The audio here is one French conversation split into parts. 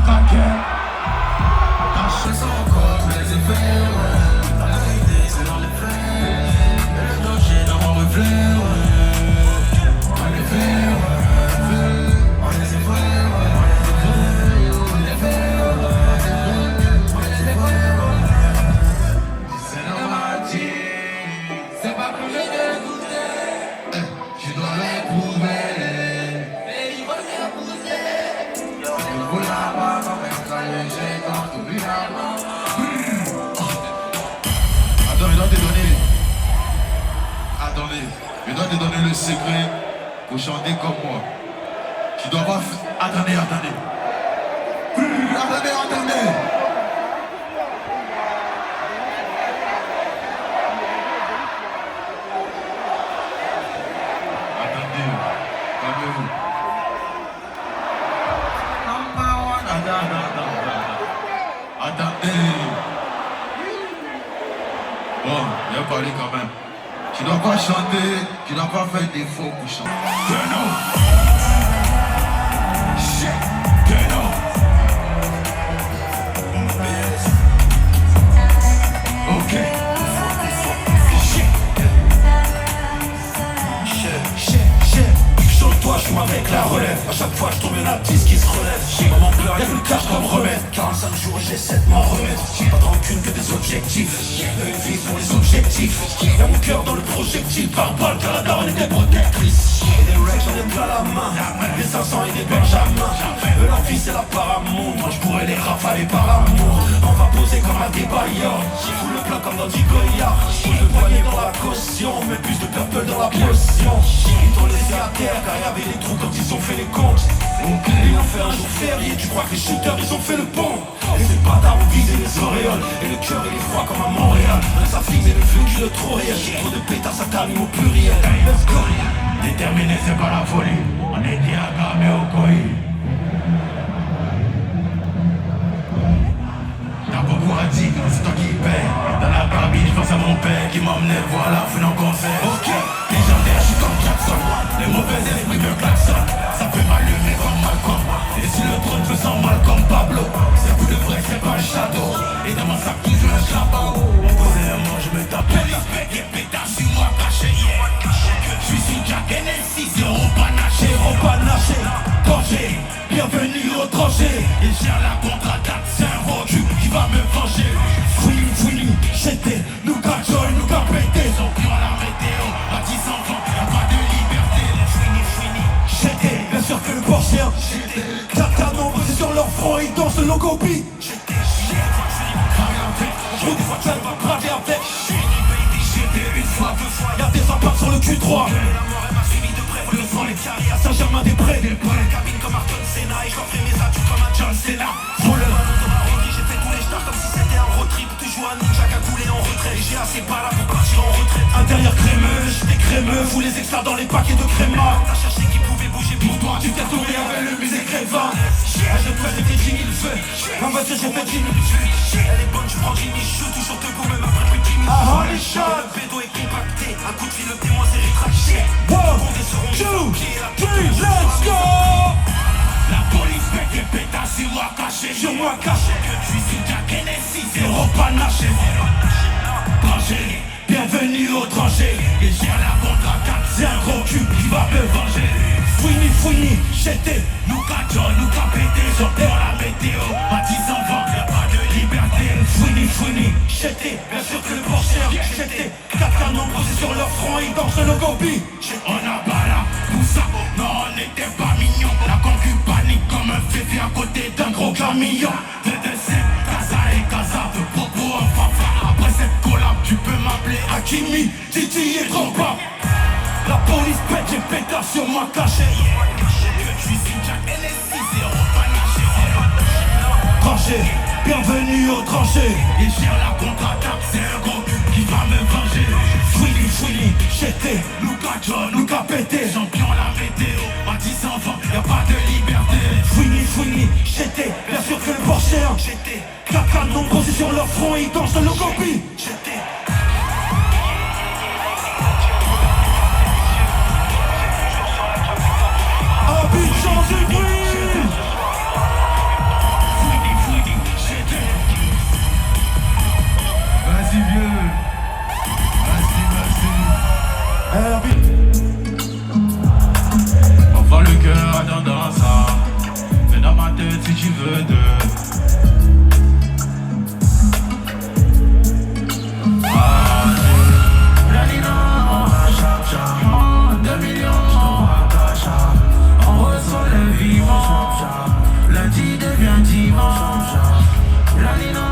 craquer. Cacher son corps, les effets, ouais. La vérité, c'est dans les faits. Et le danger dans mon reflet, ouais. En effet, ouais. On les effets, ouais. On les effets, ouais. On les effets, ouais. C'est normal, c'est pas pour les dégoûter. Tu dois les prouver. Mais il faut s'épouser. Il faut la voir quand même quand j'ai tant tout vu avant. Attends, je dois te donner le secret pour chanter comme moi. Tu dois pas faire... Attendez. Attendez. Calmez-vous. Attendez. Bon, il a parlé quand même. Tu dois pas chanter, tu dois pas faire des faux pour chanter. Ok. Chante-toi, je suis avec la relève. À chaque fois je tombe une artiste qui se relève. J'ai maman pleure, y'a que le cash comme remède. 45 jours et j'essaie de m'en remettre. J'ai pas de rancune que des objectifs. Une vie pour les objectifs. Y'a mon cœur dans le projectile. Par balle car la daronne était protectrice. Et des racks j'en ai plein la main. Des 500 et des Benjamin. Leur vie c'est la paramour. Moi je pourrais les rafaler par amour. On va poser comme un débailleur. J'ai fou le plein comme dans du Goya. Pose le poignet dans la caution. Mets plus de purple dans la potion. Ils t'ont laissé à terre car y'avait des trous quand ils ont fait les comptes. Ils ont fait un jour férié. Tu crois que les shooters ils ont fait le pont. Et ces bâtards ont visé les auréoles. Et le cœur il est froid comme à Montréal. Ça filme et le véhicule trop réel. J'ai trop de pétards, ça t'allume au pluriel. Let's go. Déterminé c'est pas la folie. On est diagrammé au coï. T'as beaucoup à dire, c'est toi qui paie. Dans la cabine, je pense à mon père qui m'emmenait voir la fin en concert. Ok, légendaire, je suis comme Jackson. Les mauvais esprits me klaxonnent. Ça peut m'allumer comme Malcolm. Et si le trône veut sans mal comme Pablo, c'est vous de vrai, c'est pas un shadow. Et dans mon sac, toujours un chapeau. Premièrement, je me tape. Police bec et pétard sur moi caché. Je suis sur Jack NL6, zéro panaché. Danger, bienvenue au danger. Il gère la contre-attaque, c'est un recul qui va me venger. Fouini, j'étais, nous qu'a joy, nous qu'a pété. Ils ont pris à la météo, à 10 enfants, y'a pas de liberté. Fouini, j'étais, bien sûr que le Porsche. Tata nombre, c'est sur leur front, ils dansent le logo B. J'étais, je des fois tu vas braquer avec. J'étais une fois, y'a des impacts sur le cul droit. Le sang, les carrières à Saint-Germain-des-Prés. Les cabines comme Ayrton Senna. Et je ferai mes adieux comme un John Cena. J'ai fait tous les stars comme si c'était un road trip. Toujours un ninja qui a coulé en retrait. J'ai assez pas là pour partir en retraite. Intérieur crémeux, j'étais crémeux. Vous les extras dans les paquets de créma. T'as cherché qui pouvait bouger pour toi. Tu t'es tourné avec le musée Crévin. Je prends j'ai fait Jimmy le feu. En voiture j'ai fait Jimmy. Elle est bonne, tu prends Jimmy. Je suis toujours debout même après plus de 10 minutes. Ah les shots. Le bédo est compacté. Un coup de fil, le témoin s'est rétracté. Two, three, let's go! La police bec et pétard sur moi caché. Sur moi caché. Je suis sur Jack NL6, zéro panaché. Danger, bienvenue au danger. Il gère la contre-attaque, c'est un gros cul qui va me venger. Fouini, j'étais, nous qu'a John, nous qu'a pété. J'entends la météo, à 10 enfants, y'a pas de liberté. Fouini, j'étais, bien sûr que le Porsche. J'étais, 4 canons posés sur leur front, ils dansent le logo B. On a pas là, tout ça, non on n'était pas mignons. La concu panique comme un féfi à côté d'un gros camion. 2-2-7, Casa et Casa, de Popo en fanfare. Après cette collab, tu peux m'appeler Hakimi, Titi et Drogba. La police pète, j'ai pétard sur moi caché. Je suis sur Jack NL6, zéro panaché. Tranché, bienvenue au tranché. Il gère la contre-attaque, c'est un gros cul qui va me venger. Fouini, j'étais, nous qu'a John, nous qu'a pété. Champion la météo, à 10 enfants, y'a pas de liberté. Fouini, j'étais, bien sûr que le Porsche. J'étais, 4 canons posés sur leur front, ils dansent le logo B. J'étais. Abidjan du bruit. si tu veux deux. Lundi devient dimanche. Lalina,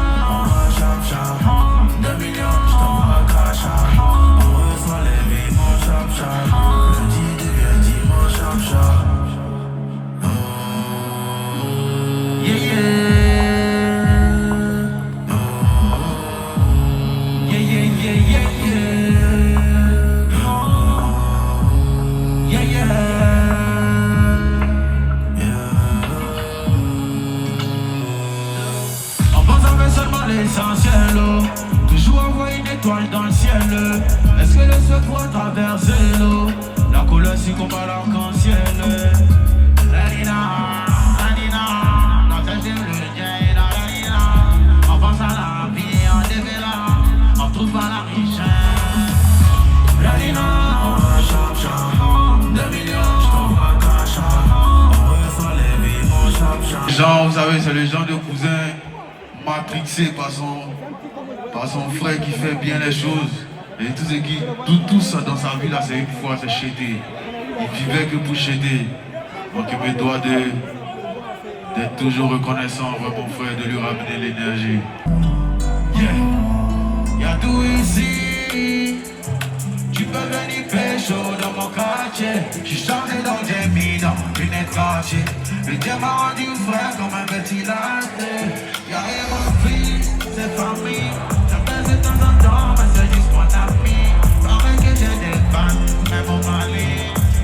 2 millions, je t'envoie cash. On reçoit les vivants, chap chap. Lundi devient dimanche, chap chap. Yeah yeah. Yeah yeah yeah yeah yeah. Yeah yeah. Seulement l'essentiel, toujours envoyer une étoile dans le ciel. Est-ce que le soleil pourra traverser l'eau? La couleur si combat l'arc-en-ciel. Lalina, Lalina, notre le lien, Lalina. On pense à la vie, on dévela, on trouve pas la richesse. Lalina, chap chap, 2 millions, je t'envoie cash. On reçoit les vivants, chap chap. Genre, vous savez, c'est le genre de cousin matrixé par son frère qui fait bien les choses. Et tout ça dans sa vie là, c'est une fois, c'est chété. Il vivait que pour chéter. Donc il me doit d'être toujours reconnaissant envers mon frère, de lui ramener l'énergie. Yeah, y'a tout ici. Tu peux venir pécho dans mon quartier. J'suis chargé dans des mines, dans mon lunette cachée. Le dieu m'a rendu frère comme un petit latte. Y'a rien repris, c'est famille. J'appelle de temps en temps, mais c'est juste mon ami. Pareil que j'ai des fans, même au Mali.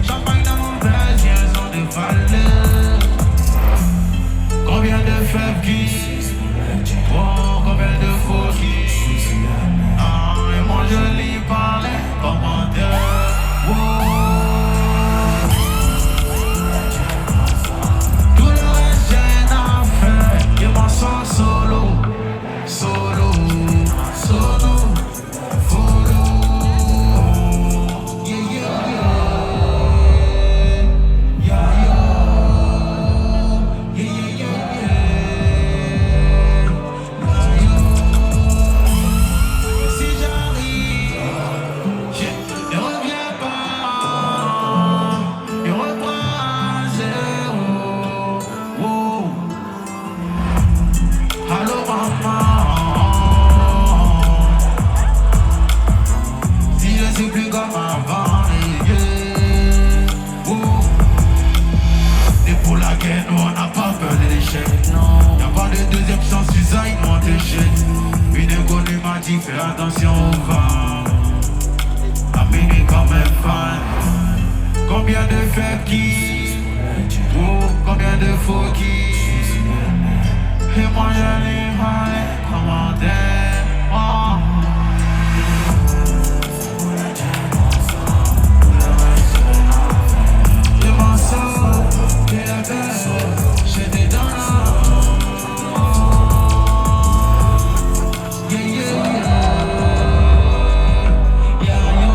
Champagne dans mon verre, j'ai un son de valeur. Combien de fèves qui? Oh, combien de faux qui? Ah, et moi je lis par les commentaires. Oh. Tout le reste j'ai une affaire. Et moi sans solo, solo, solo, follow. Yeah, yeah, yeah. Yeah, yeah. Yeah, yeah, yeah, yeah. Si j'arrive, je ne reviens pas, je reprends à zéro. Oh. Allô maman, si je suis plus comme avant, yeah. Oh. Et pour la guerre, nous on n'a pas peur de l'échec. Y'a pas de deuxième chance, suicide, mon déchet. Une inconnue m'a dit fais attention au vent. La minuit comme un fan. Combien de faibles qui? Oh, combien de faux qui? Et moi je lis mal les commentaires. Oh. Je m'en sors, j'ai la belle, j'ai des dents. Yeah, yeah, yeah. Yeah, yo.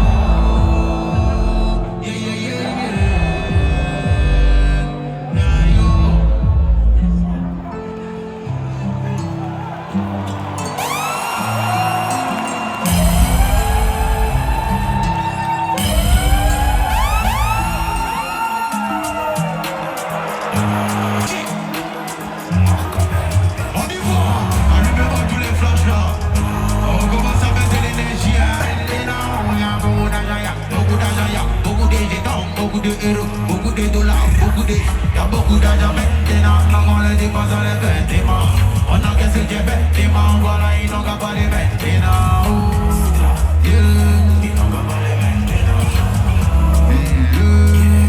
Yeah, yeah, yeah, yeah. Yeah, yo. On y va, allumez-moi tous les flashs là. On commence à mettre de l'énergie. Beaucoup d'argent, beaucoup de jetons, beaucoup de euros, beaucoup de dollars, y'a beaucoup d'argent maintenant. On les dépense dans les vêtements. On encaisse le jet bêtement. Voilà, ils n'ont qu'à pas les maintenant. Ils n'ont qu'à pas les maintenant.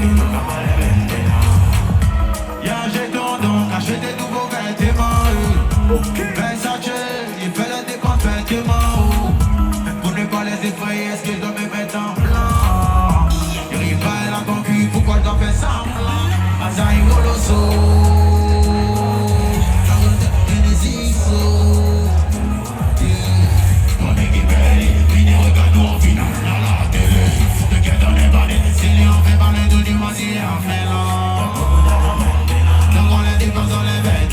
Ils n'ont qu'à pas les maintenant. Y'a un jeton donc, achetez des nouveaux vêtements. Versace, il fait la dépense vêtements. Pour ne pas les effrayer, est-ce que je dois me mettre en blanc? Il rit pas la concu, pourquoi je dois faire semblant? Azaï Woloso, on est qui belle, venez regarder nous, on vit dans la télé. De qui dans les balais, si on fait parler de du moisi, on fait là. Donc on les dépense dans les vêtements.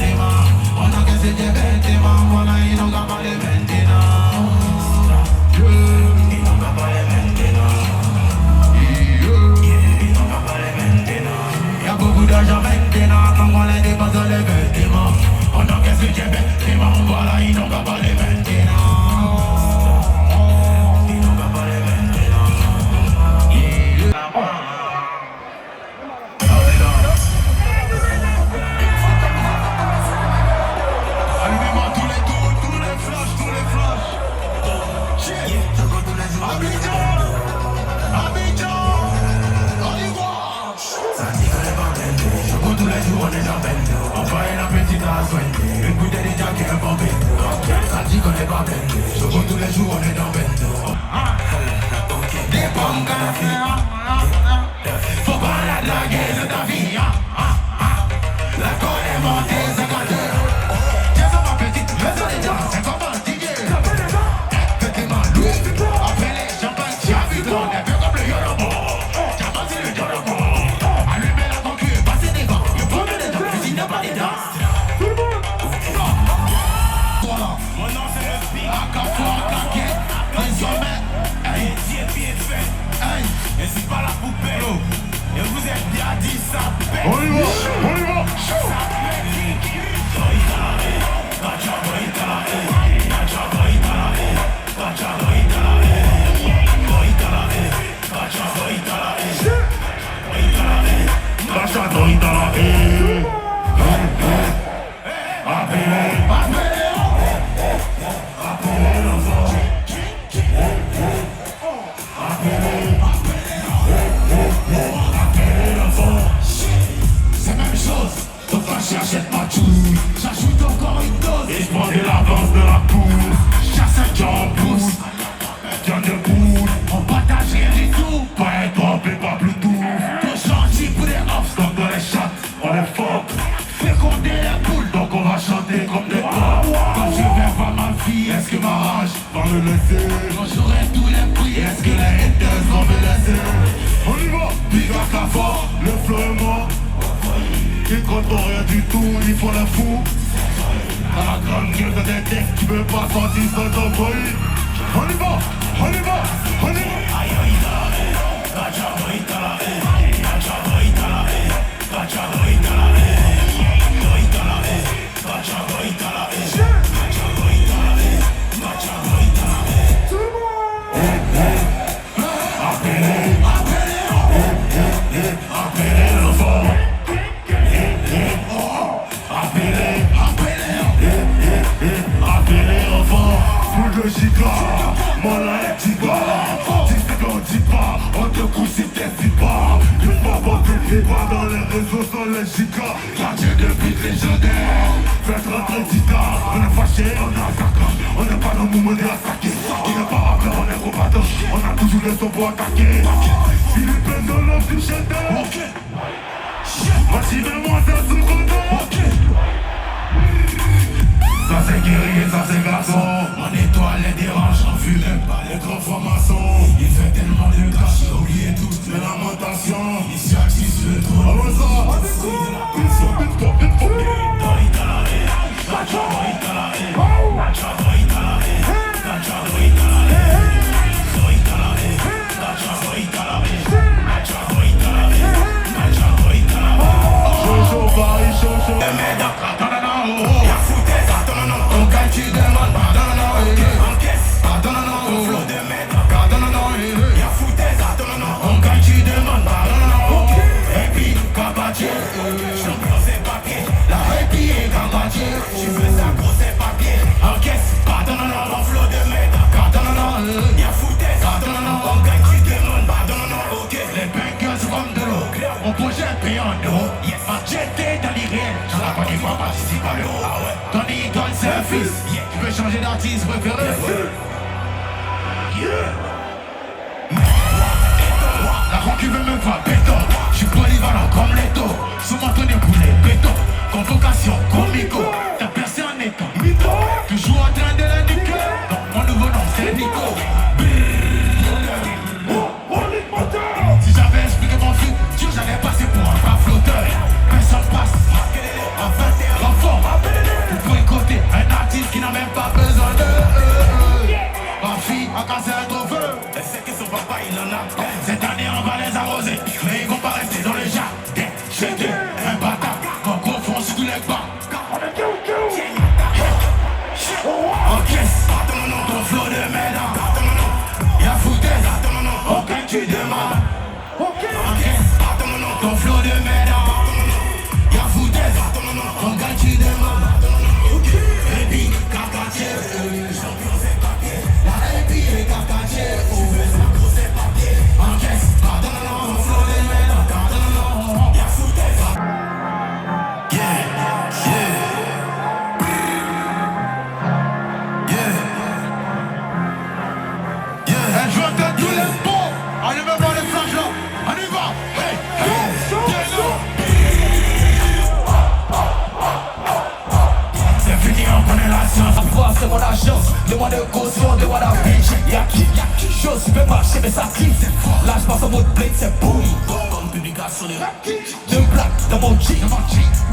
fait Djembé, les marrons voilà, ils n'ont qu'à pas les maintenant. Ils n'ont qu'à pas les maintenant. Allumez-moi tous les tours, tous les flashs, tous les flashs. Abidjan, Abidjan, on y voit. Ça dit qu'on est pas bendo. Je compte tous les jours, on est dans bendo. On va une appétit à soigner. Une bouteille de jack et un bon bendo. Ça dit qu'on est pas bendo. Je compte tous les jours, on est dans bendo. Des bombes à la vie. Faut pas la guerre de ta vie. La colle est montée, c'est quand tiens ça ma petite, mais ça les gens, c'est comme un ticket. Petit Malou, appelez champagne, tu as vu ton est bien comme le Yolobo. Tu as passé le Yolobo. Allumez la concu, passez des gants. Il faut que les gens cuisinent pas les dents. Voilà, mon nom c'est le Speak. Akafo, Akake, un sommet. Hey, pied fait. Hey, et c'est pas la poupée. Et vous êtes bien dit ça pète. On y va, on y va. Ça pète. C'est même chose, donc j'achète ma tour. J'ajoute encore une dose et je prends de l'avance de la poule. Chasse un jambous, tiens debout. On partage rien du tout, pas être trompé, pas Bluetooth. Trop gentil pour des offs comme dans les chats, on est fort. Féconder les poules, donc on va chanter comme des corps. Quand je vais voir ma fille, est-ce que ma rage va me laisser? Quand j'aurai tous les prix, est-ce que les haters vont me laisser? On y va, big Akafo, le flow est mort. Ils comptent rien du tout, ils font la fou. À la grande gueule de des decks, tu peux pas sortir sans ton bruit. On y va, on y va, on y va. Le giga, mon life giga. Dis ce qu'on dit pas, on te couche si t'es si pas. Tu vas pas te pas dans les réseaux sur les gigas. Quartier de but légendaire, faites rentrer Tita. On est fâché, on est attaquant. On n'est pas dans le moment de l'attaquer. On n'est pas rappeur, on est combattant. On a toujours les sons pour attaquer. Philippe est dans l'homme du chanteur. Massivement, c'est sous contrôle. Ça c'est guerrier, ça c'est garçon. On étoile les dérange, on fume même pas les transformations. Il fait tellement de cash, j'ai oublié toutes mes lamentations. Ici actif le trône. Ah ouais ça. Tu veux ça gros c'est papier. Encaisse, pardon non non, mon flot de merde. Pardon non non, y'a foutaise. Pardon non non, on gagne tu demandes. Pardon non non, ok. Les bangers comme de l'eau. On projette payant d'eau. Yes, ma jeté dans l'irréel. J'en ai pas des fois participe à l'eau. Ah ouais. Tony donne service. Tu peux changer d'artiste préféré. La concu veut me voir béton. J'suis polyvalent comme Leto. Sous mon tonnerre pour les bétons. Convocation, comico, t'as percé en étant mytho. Toujours en train de la niquer. Non, mon nouveau nom c'est Nico. Si j'avais expliqué mon futur, j'allais passer pour un pas flotteur. Personne passe. En 21 renforts. Pour boycotter un artiste qui n'a même pas besoin de. Ma fille a cassé un trophée. Elle sait que son papa il en a. Cette année on va les arroser. Mais ils vont pas rester dans le jardin. J'étais un bâtard. On confond sur tous les bancs. Parfois c'est mon agence, demande de caution, demande à bitch. Y'a qui, chose peut marcher mais ça quitte. Là je passe en mode blade, c'est boum. Comme publication de deux plaques dans mon jean.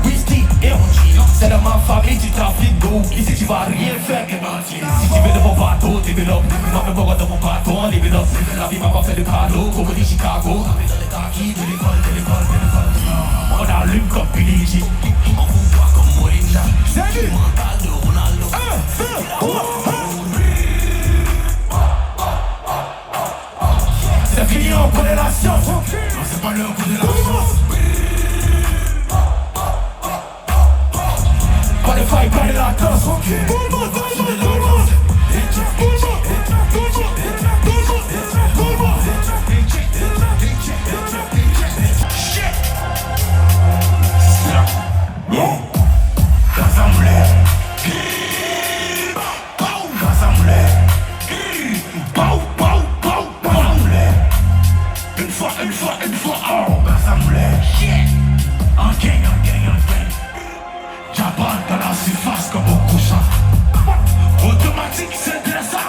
Whisky et on jean. C'est dans ma famille du trafic d'eau. Ici tu vas rien faire que mentir. Si tu veux de mon bateau, développe. Moi même pas de mon bateau, développe. La vie m'a pas fait de cadeau, comme dit Chicago. Dans les taquis, de l'école. On allume comme Billy G. On vous voit comme Moïna. Salut. Mental de Ronaldo. C'est fini, on connaît la science. Non, c'est pas l'heure qu'on est la science. Pas de faille, pas de latence. Une fois, oh, rassemblé. Un gang. Jabba dans la surface comme au couchant. Automatique, c'est de ça.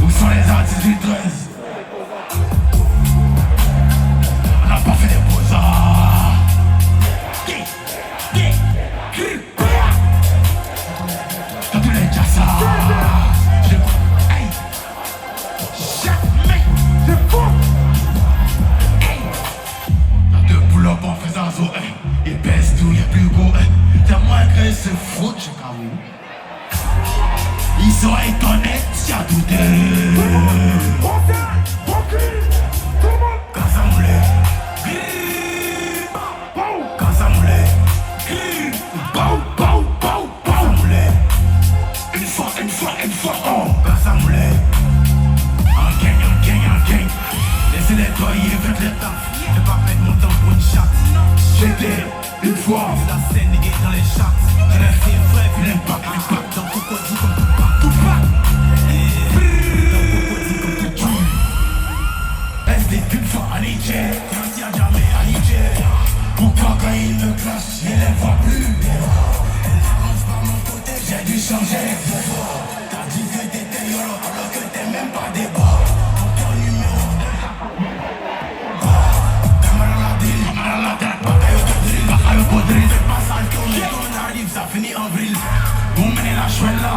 Où sont les artistes du 13? On n'a pas fait des beaux-arts. T'as tous les jassas. Hey, jamais. C'est faux. Pull-up en faisant zo, il pèse tout, il est plus gros, t'as moins que ce foot, j'ai carré. Ils sont étonnés, s'il y a douté. Quand ça moulait, une fois, oh, quand ça moulait. Un gang. Laissez les toyer, faites les temps. J'ai pas fait mon temps pour une chatte. J'étais une fois. C'est la scène négée dans les chats. J'ai resté vrai, puis l'impact. Dans Cocody comme tout pas. Dans Cocody comme tout tue. Resté une fois à Niger. Merci à jamais à Niger. Pourquoi quand ils me clashent, je les vois plus. Par mon côté, j'ai dû changer. T'as dit que t'étais yolo, alors que t'es même pas des bords. Ça finit en vrille. Vous menez la chouette là.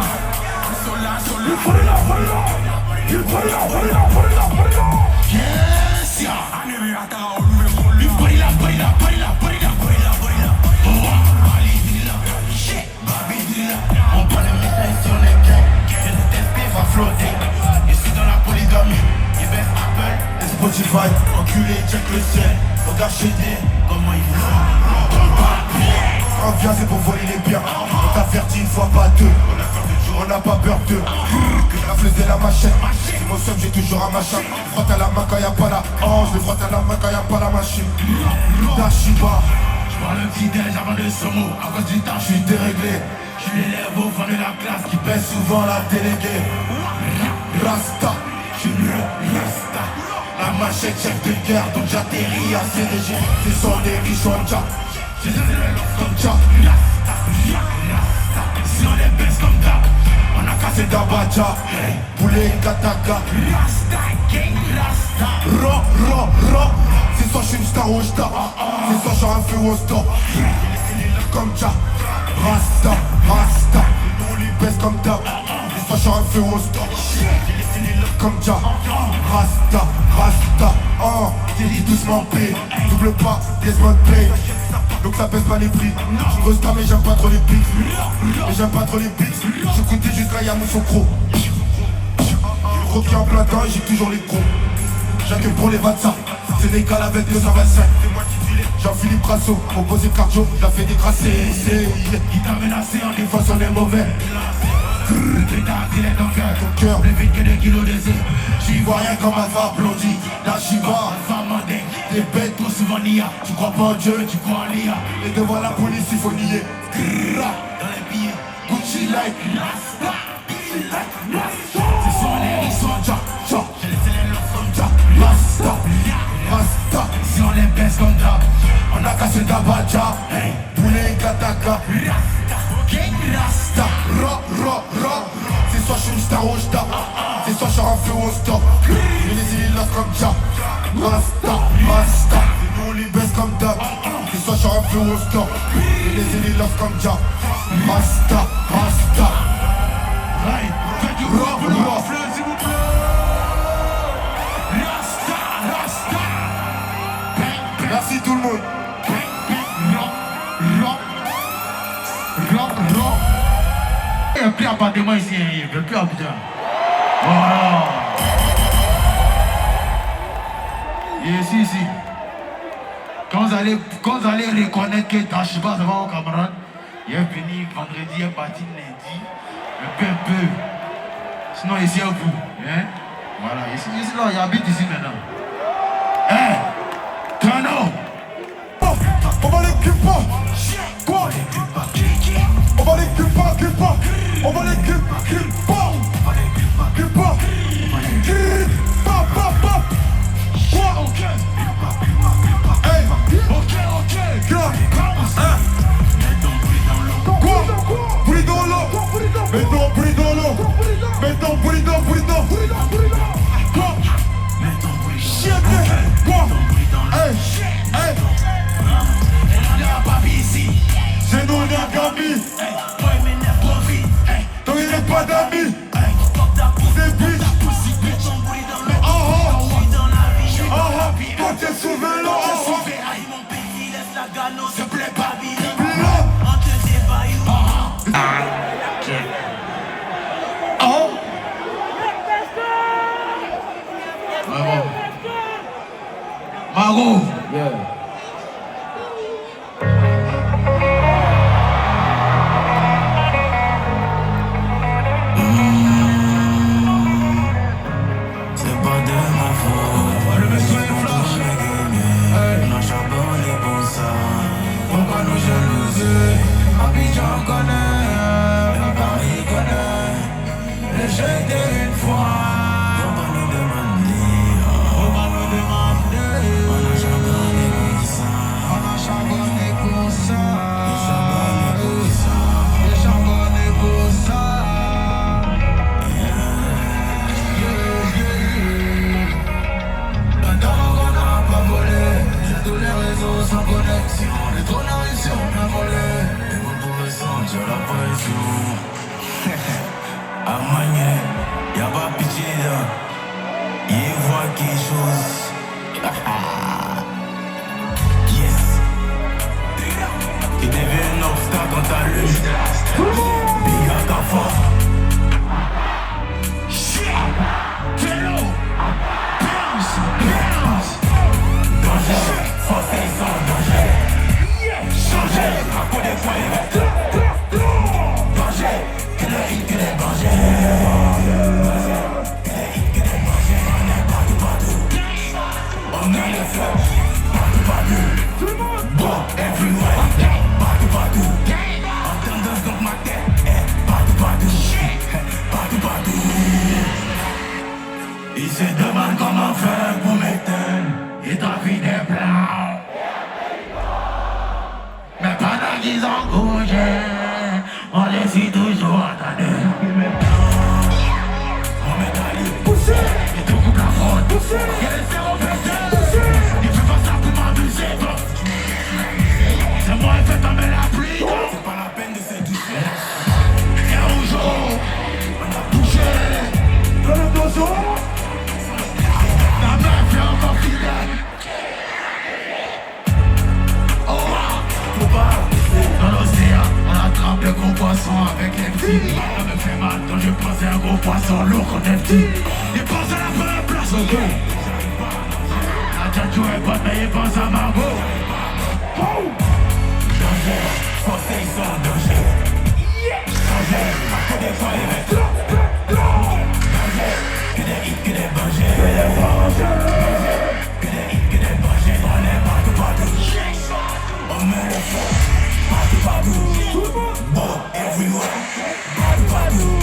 Il faut là. Yes, ya. On prend les médailles sur les gains. Le TSP va flotter. Je suis dans la polygamie. Il baisse Apple et Spotify. Enculé, check le ciel. Regarde chez des. Comment il faut. On vient c'est pour voler les biens. On t'avertit une fois pas deux. On n'a pas peur d'eux. La flèche et la machette. Si mon seum j'ai toujours un machin. Frotte à la main quand y'a pas la hanche. Je frotte à la main quand y'a pas la machine. Tashiba. J'prends le petit déj avant de somo. À cause du temps j'suis déréglé. J'suis l'élève au fond de la classe qui pèse souvent la déléguée. Rasta. J'suis le Rasta. La machette chef de guerre. Donc j'atterris à CDG. Ce sont des riches en chat. J'ai des élèves comme ça. Si on les baisse comme ça, on a cassé d'Abacha. Poulet Kataka. Rasta gang, Rasta. Ro. C'est soit je suis une star ou je tape. C'est soit je suis un feu ou un stop. Comme ça. Rasta. On lui baisse comme ça. C'est soit je suis un feu ou un stop. Comme ça. Rasta. T'es dit doucement P. Double pas, Desmond Play. Donc ça pèse pas les prix. Je grosse mais j'aime pas trop les pics. Je coûtais jusqu'à Yamoussoukro. Croquis en plein temps et j'ai toujours les crocs. J'accueille pour les 25. Sénégal avec 225. Jean-Philippe Brasso, opposé cardio, l'a fait décrasser. Il t'a menacé en défense, on est mauvais. Ton cœur plus vite que 2 kilos d'essai. J'y vois rien comme Alpha Blondie. La Shiva, Alpha Mandé. Les bêtes trop souvent nia. Tu crois pas en Dieu, tu crois en l'IA. Et devant la police il faut nier. Dans les billets, Gucci like Rasta. C'est sur l'air, ils sont ja. J'ai laissé les lance comme ja. Rasta. Si on les baisse comme ça, on a cassé d'Abacha. Poulet Kataka. Rasta, gang Rasta. feu au stop. Et les élites comme Dia. Rasta, Rasta. Hey, faites du rap pour le rafle, s'il vous plaît. Rasta, Rasta. Merci tout le monde. Il n'y a plus d'appartement ici, il n'y a plus Abidjan. Voilà. Et ici. Quand vous allez reconnaître que Tashiba, ça va aux camarades, il est venu vendredi, il est parti lundi, un peu. Sinon, ici, à vous. Hein? Voilà, ici, là, il habite ici maintenant. Hein? Tano! On va les culpa. Quoi? On va les culpa. On va les culpa. Quoi? Ok. Hey. Ok. Quoi? Quoi? Bruit dans l'eau. Mets ton bruit dans l'eau. Mets ton bruit dans. Quoi? Chien. Quoi? Hey. On a pas ici. C'est nous les amis. Toi il m'énerve trop vite. Toi il n'est pas d'amis. Fuck ta pousse. C'est bitch. Mets ton bruit dans l'eau. Dans la vie. Toi t'es sauvé là. Aïe mon petit, laisse la gano, s'il te plaît, Babylone. Là. On te débaille. Vraiment. Margot. C'est pas de ma faute. Le monsieur est flash. On a charbonné pour ça. Pourquoi nous jalouser? Abidjan connaît, Paris connaît. L'échec d'une fois. On va nous demander. On a charbonné pour ça. On a charbonné pour ça. Charbonné pour ça. J'ai charbonné pour ça. Un talent qu'on n'a pas volé. J'ai tous les réseaux sans connexion. Les tournages ici on a volé. Et vous pouvez sentir la pression. À manier, y'a pas pitié là. Il voit quelque chose. Yes. Il devient un obstacle dans ta lutte. Big up ta force. Shit. Vélo. Bounce. Danger. Forcé sans danger. Changer. À coup des points. Danger. Que le hit, que les on a le feu, partout, bon, everywhere, partout, en tendance donc ma tête, partout, il se demande comment faire pour m'éteindre, et t'as vu des plans, mais pendant qu'ils ont bougé, on les suit toujours en tendance, on métallique, et tout coupe la faute, y'a les cerveaux pétés. C'est moi qui fais tomber la pluie. C'est pas la peine de se toucher. Et un jour, on a touché. Dans le dozo. La meuf est encore fidèle. Oh, faut pas. Dans l'océan, on attrape le gros poisson avec les petits. Ça me fait mal, donc je pense à un gros poisson lourd quand t'es petit. Il pense à la première place, ok. La tchatchou est bonne, mais il pense à Margot. Danger, forcé sans danger. Danger, à coup des fois il est danger, que des hits, que des bangers. Que des hits, que des bangers. On est partout. On met le feu, partout. Bon, everywhere, partout.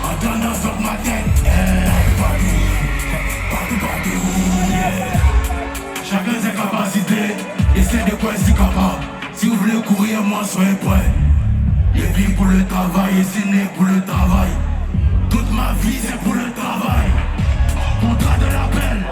En tendance sur ma tête, partout. Chacun ses capacités, et c'est de quoi c'est capable. Si vous voulez courir, moi soyez prêts. Les vies pour le travail, et c'est né pour le travail. Toute ma vie c'est pour le travail. Contrat de l'appel.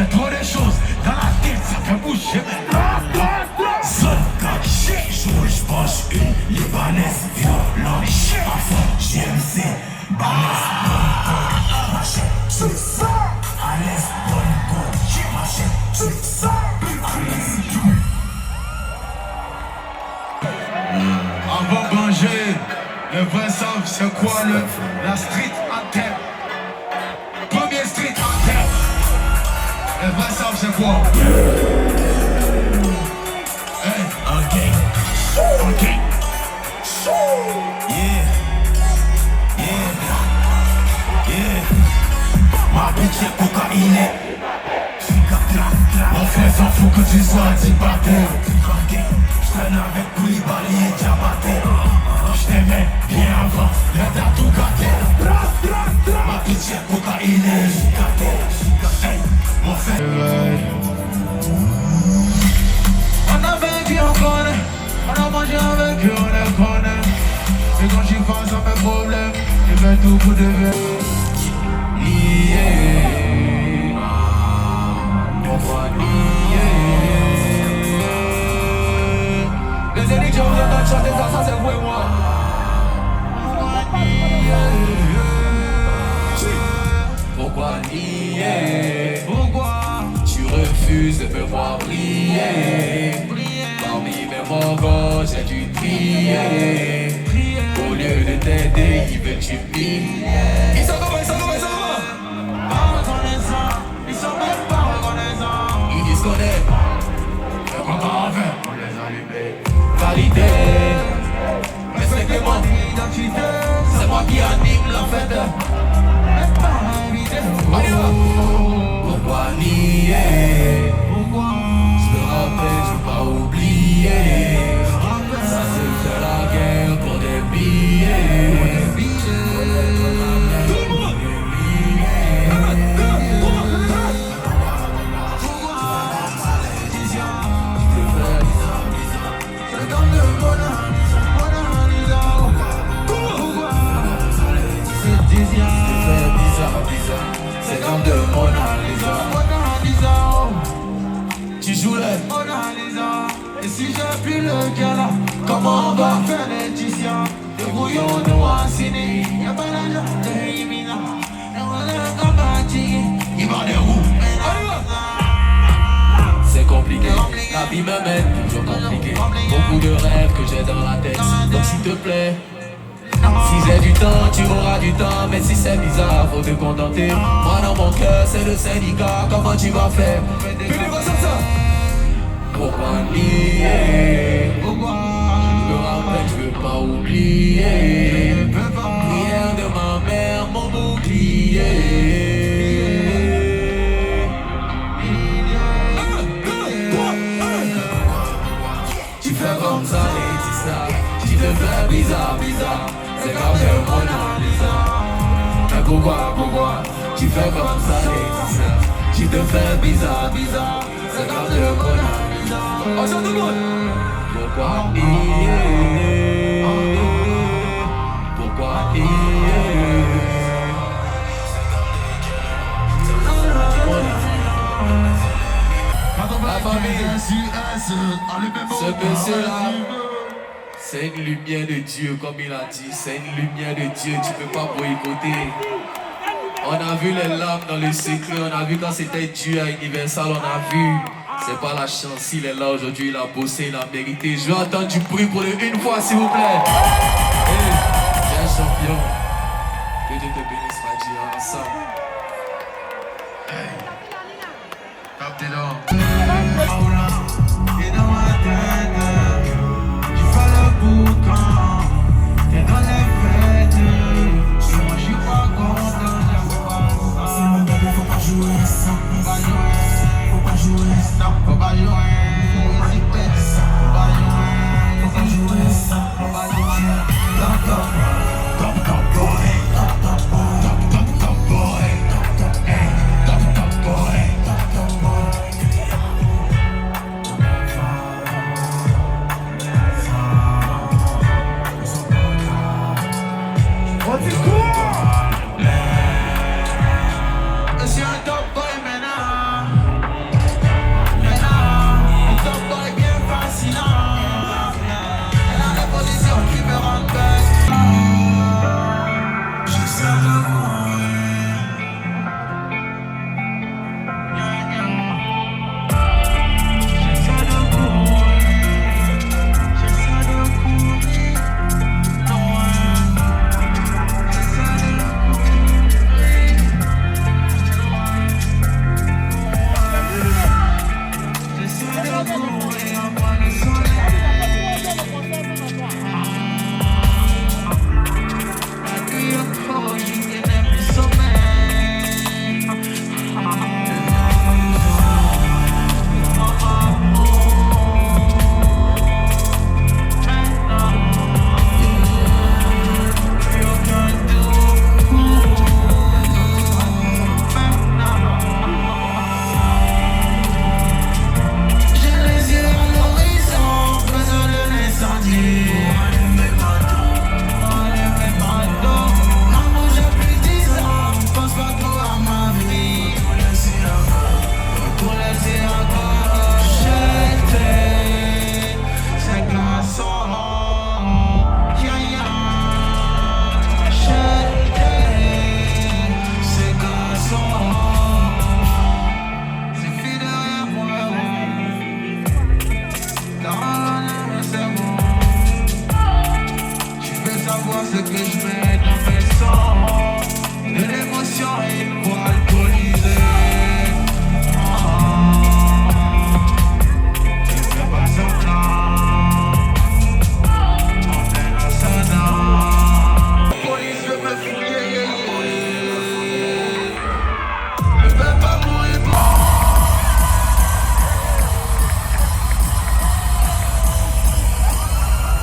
J'ai trop de choses dans la tête, ça fait bouger mes Seul caché, je penche une libanaise violente. Parfois GMC, balèze, bonne corde. Machette, c'est ça. À l'aise, bonne corde. Machette, c'est ça. Avant Banger, les vrais savent c'est quoi la street anthem. Premier street anthem. Les vrais savent c'est quoi. Hey. Ok. Yeah. Ma bitch est cocaïnée. Mon frère s'en fout que tu sois dibaté. J'traîne avec Koulibaly et Diabaté. J't'aimais bien avant, mais t'as tout gâté. Ma bitch est cocaïnée. Hey, mon frère. On a vécu, on connaît. On a mangé avec eux, on les connaît. Et quand j'y face à mes problèmes, je fais tout pour devenir lié. On va lier. Les élections viennent de chanter ça c'est vous et moi. Pourquoi nier? Pourquoi tu refuses de me voir briller? Parmi mes morgons, j'ai dû trier. Au lieu de t'aider, ils veulent t'humilier. Ils sont comment? Pas reconnaissants. Ils sont même pas reconnaissants. Ils disent qu'on est. Mais comment on fait? On les allume. Validé. Respectez mon identité. C'est moi qui anime la fête. Pourquoi nier? Pourquoi? Je me rappelle, je peux pas oublier. Ça se fait la guerre pour des billets. C'est comme de Mona Lisa. Tu joues le Mona Lisa. Et si j'ai plus le gala, comment on va faire Laetitia? Débrouillons-nous en ciné. Y'a pas d'argent de Yimina. Et on est comme Bati. Il va des roues. C'est compliqué, la vie me mène toujours compliqué. Beaucoup de rêves que j'ai dans la tête. Donc s'il te plaît, si j'ai du temps, tu auras du temps. Mais si c'est bizarre, faut te contenter. Moi dans mon cœur, c'est le syndicat. Comment tu vas faire? Pourquoi nier? Pourquoi? Je me rappelle, je veux pas oublier. Prière de ma mère, mon bouclier. Tu fais comme ça, Laetitia. Tu te fais bizarre. C'est comme le Mona Lisa. Mais pourquoi tu fais comme ça, Laetitia? Tu te fais bizarre. C'est comme le Mona Lisa. Oh, ça tout le monde. Pourquoi La famille, ce monsieur-là, c'est une lumière de Dieu, comme il a dit. C'est une lumière de Dieu, tu peux pas boycotter. On a vu les larmes dans le secret, on a vu quand c'était Dieu à Universal, on a vu. C'est pas la chance, il est là aujourd'hui, il a bossé, il a mérité. Je veux entendre du bruit pour lui une fois, s'il vous plaît. Hey, t'es un champion. Que Dieu te bénisse, Fadji, ensemble. Hey. Tape tes dents. T'es dans ma tête, tu fais le boucan. T'es dans les fêtes, moi je suis pas content. C'est mon bébé, faut pas jouer ça. Faut pas jouer ça. Faut pas jouer, Faut pas jouer ça. Top boy. que je mets dans mes sons. De l'émotion et une voix